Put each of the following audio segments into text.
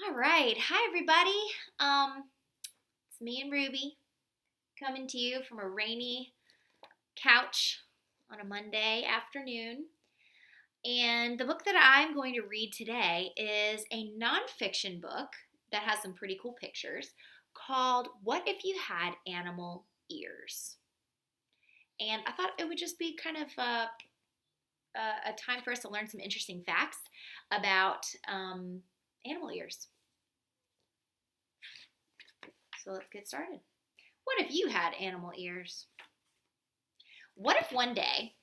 All right. Hi, everybody. It's me and Ruby coming to you from a rainy couch on a Monday afternoon. And the book that I'm going to read today is a nonfiction book that has some pretty cool pictures called What If You Had Animal Ears? And I thought it would just be kind of a time for us to learn some interesting facts about animal ears. So let's get started. What if you had animal ears? What if one day,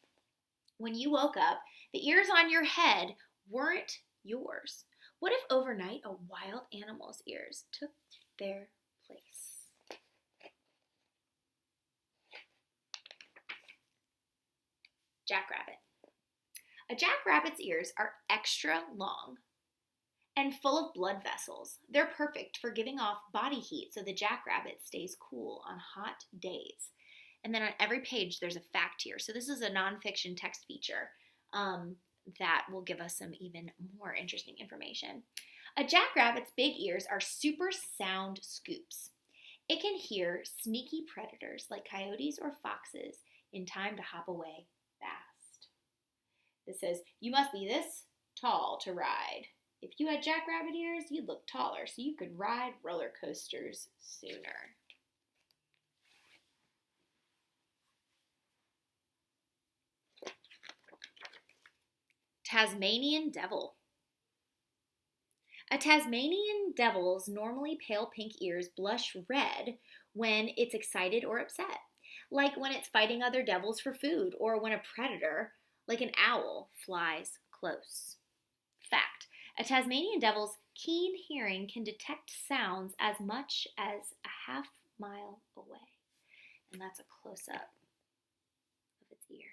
when you woke up, the ears on your head weren't yours? What if overnight a wild animal's ears took their place? Jackrabbit. A jackrabbit's ears are extra long and full of blood vessels. They're perfect for giving off body heat so the jackrabbit stays cool on hot days. And then on every page, there's a fact here. So this is a nonfiction text feature that will give us some even more interesting information. A jackrabbit's big ears are super sound scoops. It can hear sneaky predators like coyotes or foxes in time to hop away fast. This says, you must be this tall to ride. If you had jackrabbit ears, you'd look taller, so you could ride roller coasters sooner. Tasmanian devil. A Tasmanian devil's normally pale pink ears blush red when it's excited or upset, like when it's fighting other devils for food or when a predator, like an owl, flies close. Fact. A Tasmanian devil's keen hearing can detect sounds as much as a half mile away. And that's a close-up of its ear.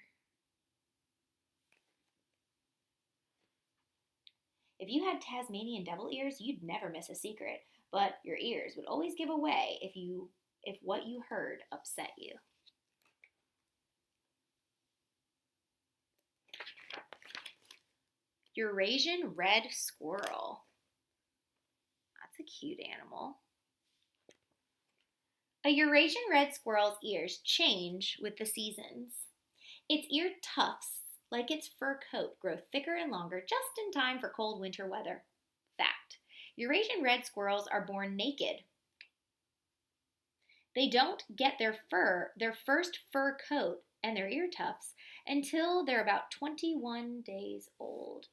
If you had Tasmanian devil ears, you'd never miss a secret, but your ears would always give away if what you heard upset you. Eurasian red squirrel. That's a cute animal. A Eurasian red squirrel's ears change with the seasons. Its ear tufts, like its fur coat, grow thicker and longer just in time for cold winter weather. Fact. Eurasian red squirrels are born naked. They don't get their first fur coat and their ear tufts until they're about 21 days old.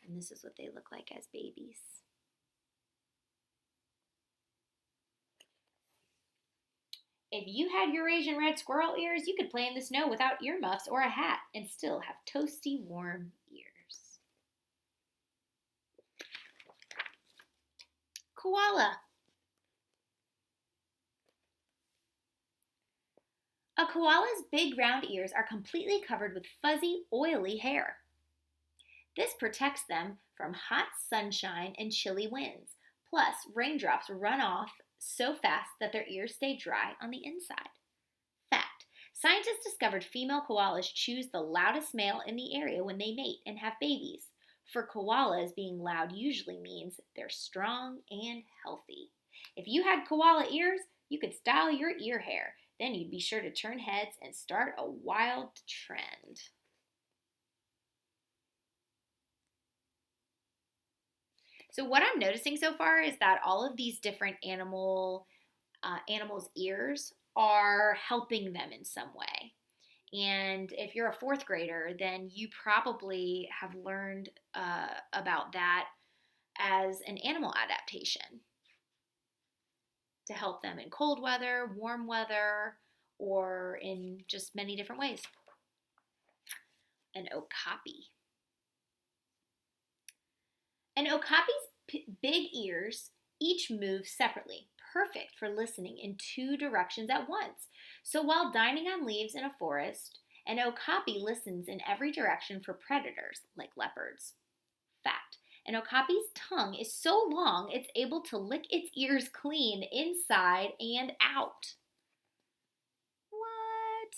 And this is what they look like as babies. If you had Eurasian red squirrel ears, you could play in the snow without earmuffs or a hat and still have toasty, warm ears. Koala. A koala's big round ears are completely covered with fuzzy, oily hair. This protects them from hot sunshine and chilly winds. Plus, raindrops run off so fast that their ears stay dry on the inside. Fact. Scientists discovered female koalas choose the loudest male in the area when they mate and have babies. For koalas, being loud usually means they're strong and healthy. If you had koala ears, you could style your ear hair. Then you'd be sure to turn heads and start a wild trend. So what I'm noticing so far is that all of these different animals' ears are helping them in some way. And if you're a fourth grader, then you probably have learned about that as an animal adaptation to help them in cold weather, warm weather, or in just many different ways. An okapi. An okapi's big ears each move separately, perfect for listening in two directions at once. So while dining on leaves in a forest, an okapi listens in every direction for predators like leopards. Fact. An okapi's tongue is so long it's able to lick its ears clean inside and out. What?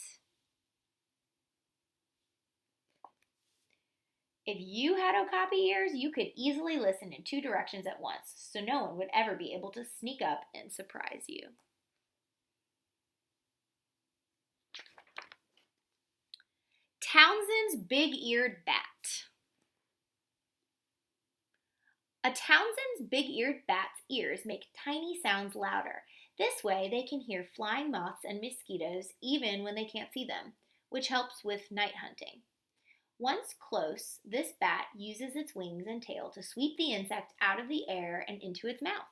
If you had okapi ears, you could easily listen in two directions at once, so no one would ever be able to sneak up and surprise you. Townsend's big-eared bat. A Townsend's big-eared bat's ears make tiny sounds louder. This way they can hear flying moths and mosquitoes even when they can't see them, which helps with night hunting. Once close, this bat uses its wings and tail to sweep the insect out of the air and into its mouth.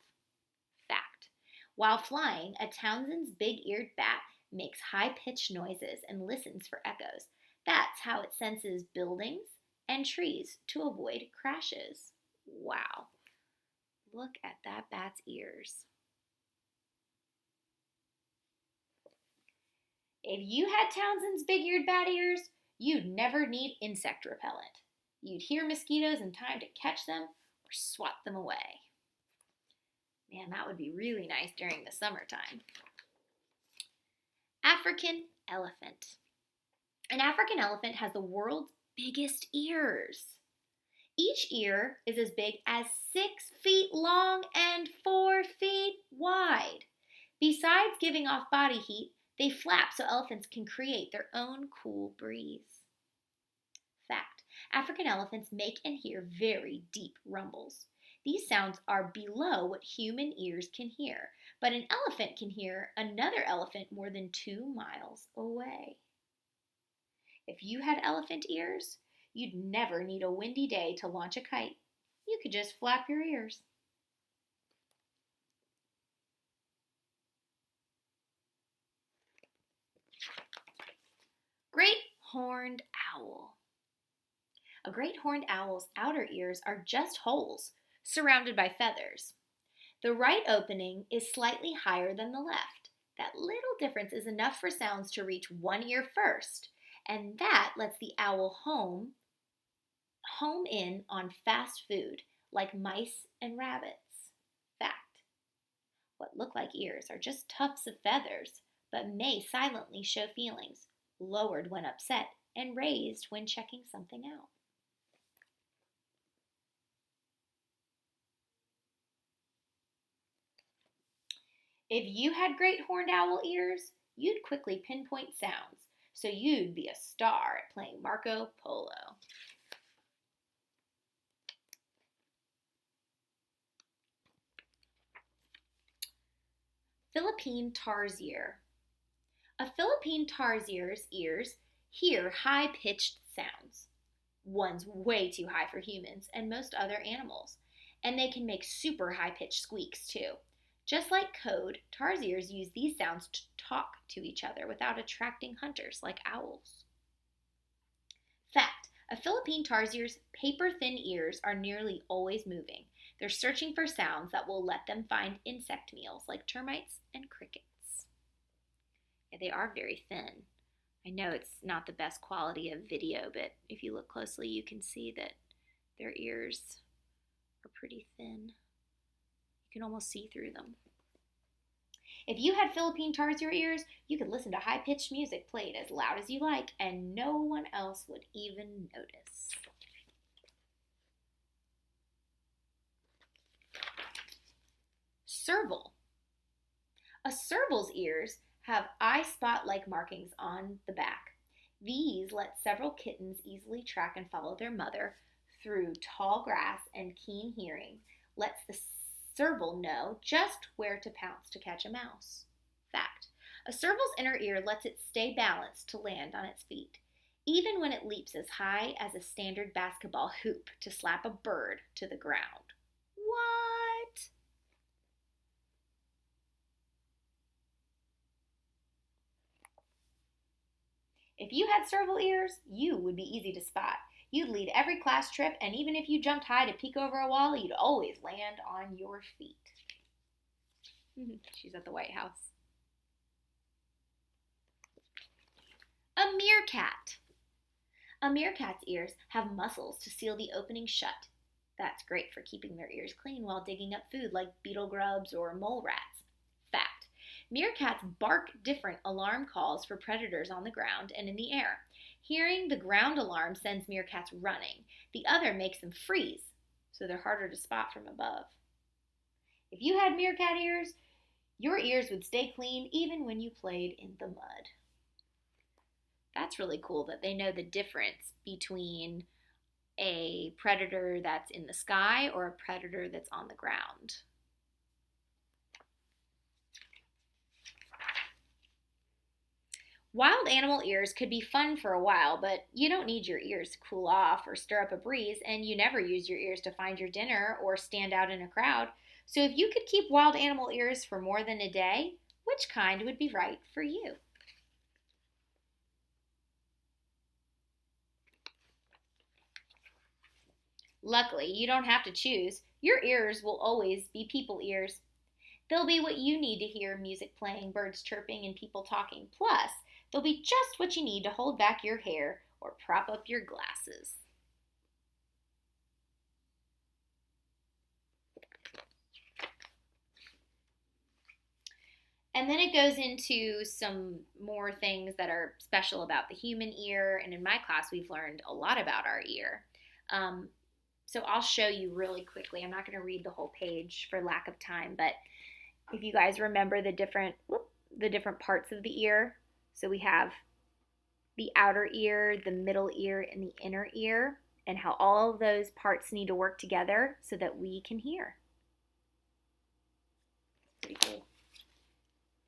Fact: while flying, a Townsend's big-eared bat makes high-pitched noises and listens for echoes. That's how it senses buildings and trees to avoid crashes. Wow. Look at that bat's ears. If you had Townsend's big-eared bat ears, you'd never need insect repellent. You'd hear mosquitoes in time to catch them or swat them away. Man, that would be really nice during the summertime. African elephant. An African elephant has the world's biggest ears. Each ear is as big as 6 feet long and 4 feet wide. Besides giving off body heat, they flap so elephants can create their own cool breeze. Fact: African elephants make and hear very deep rumbles. These sounds are below what human ears can hear, but an elephant can hear another elephant more than 2 miles away. If you had elephant ears, you'd never need a windy day to launch a kite. You could just flap your ears. Great horned owl. A great horned owl's outer ears are just holes surrounded by feathers. The right opening is slightly higher than the left. That little difference is enough for sounds to reach one ear first, and that lets the owl home in on fast food like mice and rabbits. Fact: what look like ears are just tufts of feathers, but may silently show feelings, lowered when upset and raised when checking something out. If you had great horned owl ears, you'd quickly pinpoint sounds, so you'd be a star at playing Marco Polo. Philippine tarsier. A Philippine tarsier's ears hear high-pitched sounds. One's way too high for humans and most other animals, and they can make super high-pitched squeaks too. Just like code, tarsiers use these sounds to talk to each other without attracting hunters like owls. Fact: a Philippine tarsier's paper-thin ears are nearly always moving. They're searching for sounds that will let them find insect meals like termites and crickets. Yeah, they are very thin. I know it's not the best quality of video, but if you look closely, you can see that their ears are pretty thin. You can almost see through them. If you had Philippine tarsier ears, you could listen to high-pitched music played as loud as you like, and no one else would even notice. Serval. A serval's ears have eye spot-like markings on the back. These let several kittens easily track and follow their mother through tall grass, and keen hearing lets the serval know just where to pounce to catch a mouse. Fact: a serval's inner ear lets it stay balanced to land on its feet, even when it leaps as high as a standard basketball hoop to slap a bird to the ground. What? If you had serval ears, you would be easy to spot. You'd lead every class trip, and even if you jumped high to peek over a wall, you'd always land on your feet. She's at the White House. A meerkat. A meerkat's ears have muscles to seal the opening shut. That's great for keeping their ears clean while digging up food like beetle grubs or mole rats. Fact: meerkats bark different alarm calls for predators on the ground and in the air. Hearing the ground alarm sends meerkats running. The other makes them freeze, so they're harder to spot from above. If you had meerkat ears, your ears would stay clean even when you played in the mud. That's really cool that they know the difference between a predator that's in the sky or a predator that's on the ground. Wild animal ears could be fun for a while, but you don't need your ears to cool off or stir up a breeze, and you never use your ears to find your dinner or stand out in a crowd. So if you could keep wild animal ears for more than a day, which kind would be right for you? Luckily, you don't have to choose. Your ears will always be people ears. They'll be what you need to hear music playing, birds chirping, and people talking. Plus, they'll be just what you need to hold back your hair or prop up your glasses. And then it goes into some more things that are special about the human ear. And in my class, we've learned a lot about our ear. Um, so I'll show you really quickly. I'm not going to read the whole page for lack of time, but if you guys remember the different parts of the ear, so we have the outer ear, the middle ear, and the inner ear, and how all of those parts need to work together so that we can hear. Pretty cool.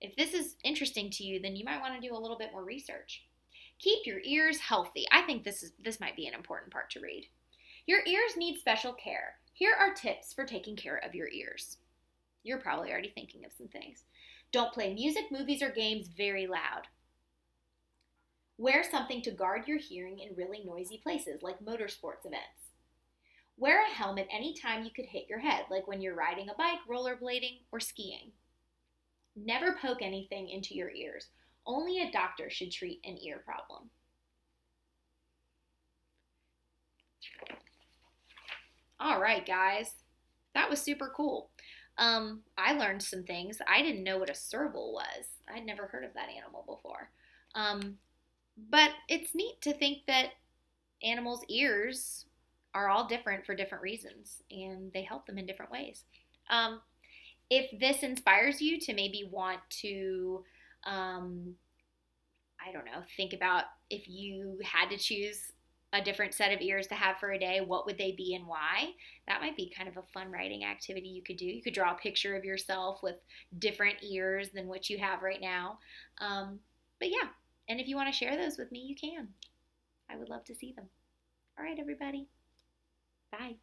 If this is interesting to you, then you might want to do a little bit more research. Keep your ears healthy. I think this might be an important part to read. Your ears need special care. Here are tips for taking care of your ears. You're probably already thinking of some things. Don't play music, movies, or games very loud. Wear something to guard your hearing in really noisy places, like motorsports events. Wear a helmet anytime you could hit your head, like when you're riding a bike, rollerblading, or skiing. Never poke anything into your ears. Only a doctor should treat an ear problem. All right, guys. That was super cool. I learned some things. I didn't know what a serval was. I'd never heard of that animal before. But it's neat to think that animals' ears are all different for different reasons, and they help them in different ways. If this inspires you to maybe want to, I don't know, think about if you had to choose a different set of ears to have for a day, what would they be and why? That might be kind of a fun writing activity you could do. You could draw a picture of yourself with different ears than what you have right now. But yeah, and if you want to share those with me, you can. I would love to see them. All right, everybody. Bye.